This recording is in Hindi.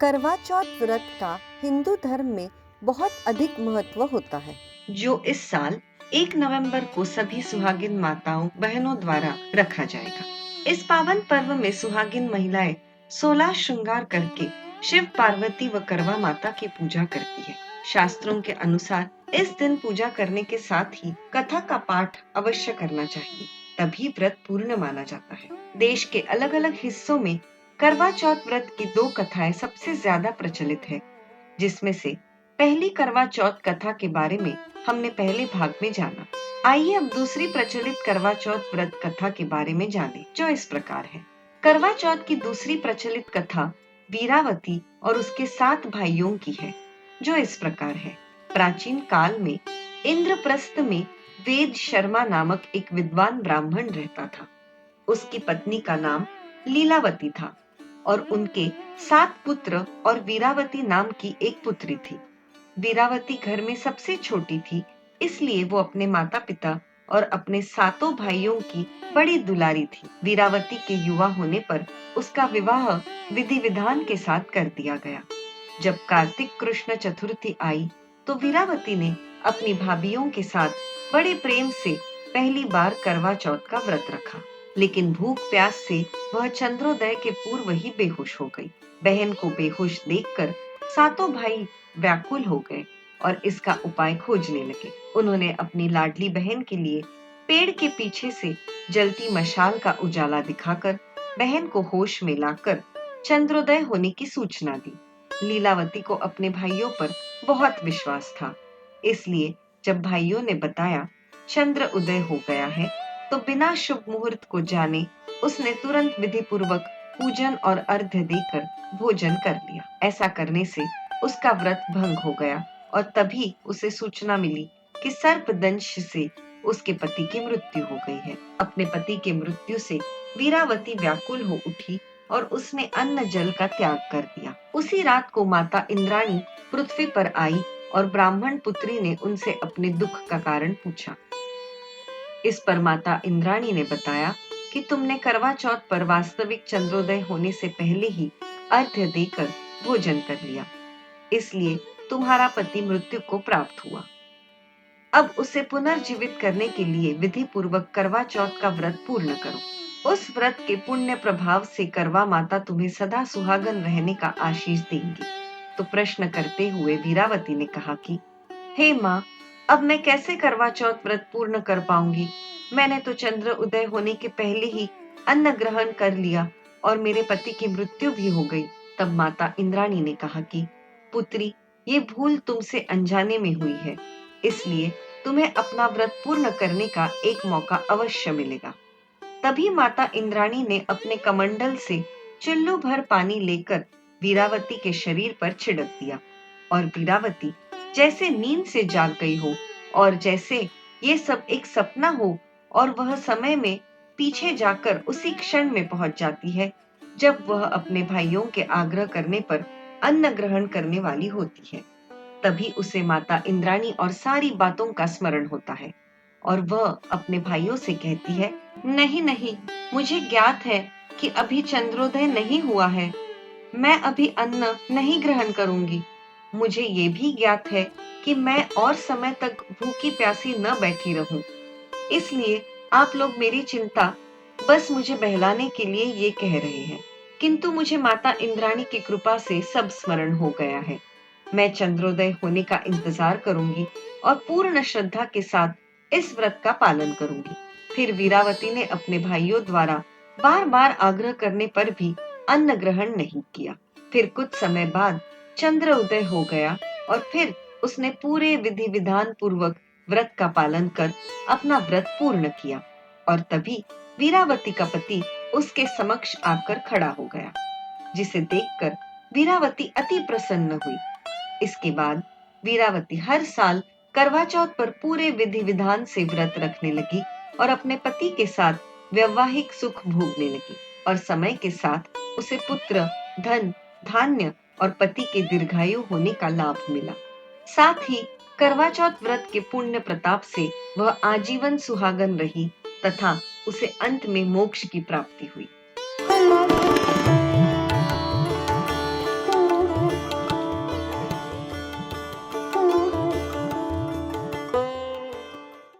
करवा चौथ व्रत का हिंदू धर्म में बहुत अधिक महत्व होता है, जो इस साल 1 नवंबर को सभी सुहागिन माताओं बहनों द्वारा रखा जाएगा। इस पावन पर्व में सुहागिन महिलाएं 16 श्रृंगार करके शिव पार्वती व करवा माता की पूजा करती है। शास्त्रों के अनुसार इस दिन पूजा करने के साथ ही कथा का पाठ अवश्य करना चाहिए, तभी व्रत पूर्ण माना जाता है। देश के अलग अलग हिस्सों में करवा चौथ व्रत की 2 कथाएं सबसे ज्यादा प्रचलित है, जिसमें से पहली करवा चौथ कथा के बारे में हमने पहले भाग में जाना। आइए अब दूसरी प्रचलित करवा चौथ व्रत कथा के बारे में जानें, जो इस प्रकार है। करवा चौथ की दूसरी प्रचलित कथा वीरावती और उसके 7 भाइयों की है, जो इस प्रकार है। प्राचीन काल में इंद्रप्रस्थ में वेद शर्मा नामक एक विद्वान ब्राह्मण रहता था। उसकी पत्नी का नाम लीलावती था और उनके 7 पुत्र और वीरावती नाम की एक पुत्री थी। वीरावती घर में सबसे छोटी थी, इसलिए वो अपने माता पिता और अपने 7 भाइयों की बड़ी दुलारी थी। वीरावती के युवा होने पर उसका विवाह विधि विधान के साथ कर दिया गया। जब कार्तिक कृष्ण चतुर्थी आई तो वीरावती ने अपनी भाभियों के साथ बड़े प्रेम से पहली बार करवा चौथ का व्रत रखा, लेकिन भूख प्यास से वह चंद्रोदय के पूर्व ही बेहोश हो गई। बहन को बेहोश देखकर 7 भाई व्याकुल हो गए और इसका उपाय खोजने लगे। उन्होंने अपनी लाडली बहन के लिए पेड़ के पीछे से जलती मशाल का उजाला दिखाकर बहन को होश में लाकर चंद्रोदय होने की सूचना दी। लीलावती को अपने भाइयों पर बहुत विश्वास था, इसलिए जब भाइयों ने बताया चंद्र उदय हो गया है, तो बिना शुभ मुहूर्त को जाने उसने तुरंत विधि पूर्वक पूजन और अर्घ्य देकर भोजन कर लिया। ऐसा करने से उसका व्रत भंग हो गया और तभी उसे सूचना मिली कि सर्पदंश से उसके पति की मृत्यु हो गई है। अपने पति की मृत्यु से वीरावती व्याकुल हो उठी और उसने अन्न जल का त्याग कर दिया। उसी रात को माता इंद्राणी पृथ्वी पर आई और ब्राह्मण पुत्री ने उनसे अपने दुख का कारण पूछा। इस पर माता इंद्राणी ने बताया कि तुमने करवा चौथ पर वास्तविक चंद्रोदय होने से पहले ही अर्घ्य देकर भोजन कर लिया, इसलिए तुम्हारा पति मृत्यु को प्राप्त हुआ। अब उसे पुनर्जीवित करने के लिए विधि पूर्वक करवा चौथ का व्रत पूर्ण करो। उस व्रत के पुण्य प्रभाव से करवा माता तुम्हें सदा सुहागन रहने का आशीष देंगी। तो प्रश्न करते हुए वीरावती ने कहा कि हे माँ, अब मैं कैसे करवा चौथ व्रत पूर्ण कर पाऊंगी? मैंने तो चंद्र उदय होने के पहले ही अन्न ग्रहण कर लिया और मेरे पति की मृत्यु भी हो गई। तब माता इंद्राणी ने कहा कि पुत्री, ये भूल तुमसे अनजाने में हुई है, इसलिए तुम्हें अपना व्रत पूर्ण करने का एक मौका अवश्य मिलेगा। तभी माता इंद्राणी ने अपने कमंडल से चुल्लू भर पानी लेकर वीरावती के शरीर पर छिड़क दिया और वीरावती जैसे नींद से जाग गई हो और जैसे ये सब एक सपना हो और वह समय में पीछे जाकर उसी क्षण में पहुंच जाती है जब वह अपने भाइयों के आग्रह करने पर अन्न ग्रहण करने वाली होती है। तभी उसे माता इंद्राणी और सारी बातों का स्मरण होता है और वह अपने भाइयों से कहती है, नहीं नहीं, मुझे ज्ञात है कि अभी चंद्रोदय नहीं हुआ है, मैं अभी अन्न नहीं ग्रहण करूंगी। मुझे ये भी ज्ञात है कि मैं और समय तक भूखी प्यासी न बैठी रहूं, इसलिए आप लोग मेरी चिंता बस मुझे बहलाने के लिए ये कह रहे हैं, किंतु मुझे माता इंद्राणी की कृपा से सब स्मरण हो गया है। मैं चंद्रोदय होने का इंतजार करूंगी और पूर्ण श्रद्धा के साथ इस व्रत का पालन करूंगी। फिर वीरावती ने अपने भाइयों द्वारा बार बार आग्रह करने पर भी अन्न ग्रहण नहीं किया। फिर कुछ समय बाद चंद्र उदय हो गया और फिर उसने पूरे विधि विधान पूर्वक व्रत का पालन कर अपना व्रत पूर्ण किया और तभी वीरावती का पति उसके समक्ष आकर खड़ा हो गया, जिसे देखकर वीरावती अति प्रसन्न हुई। इसके बाद वीरावती हर साल करवा चौथ पर पूरे विधि विधान से व्रत रखने लगी और अपने पति के साथ वैवाहिक सुख भोगने लगी और समय के साथ उसे पुत्र, धन, धान्य और पति के दीर्घायु होने का लाभ मिला। साथ ही करवा चौथ व्रत के पुण्य प्रताप से वह आजीवन सुहागन रही तथा उसे अंत में मोक्ष की प्राप्ति हुई।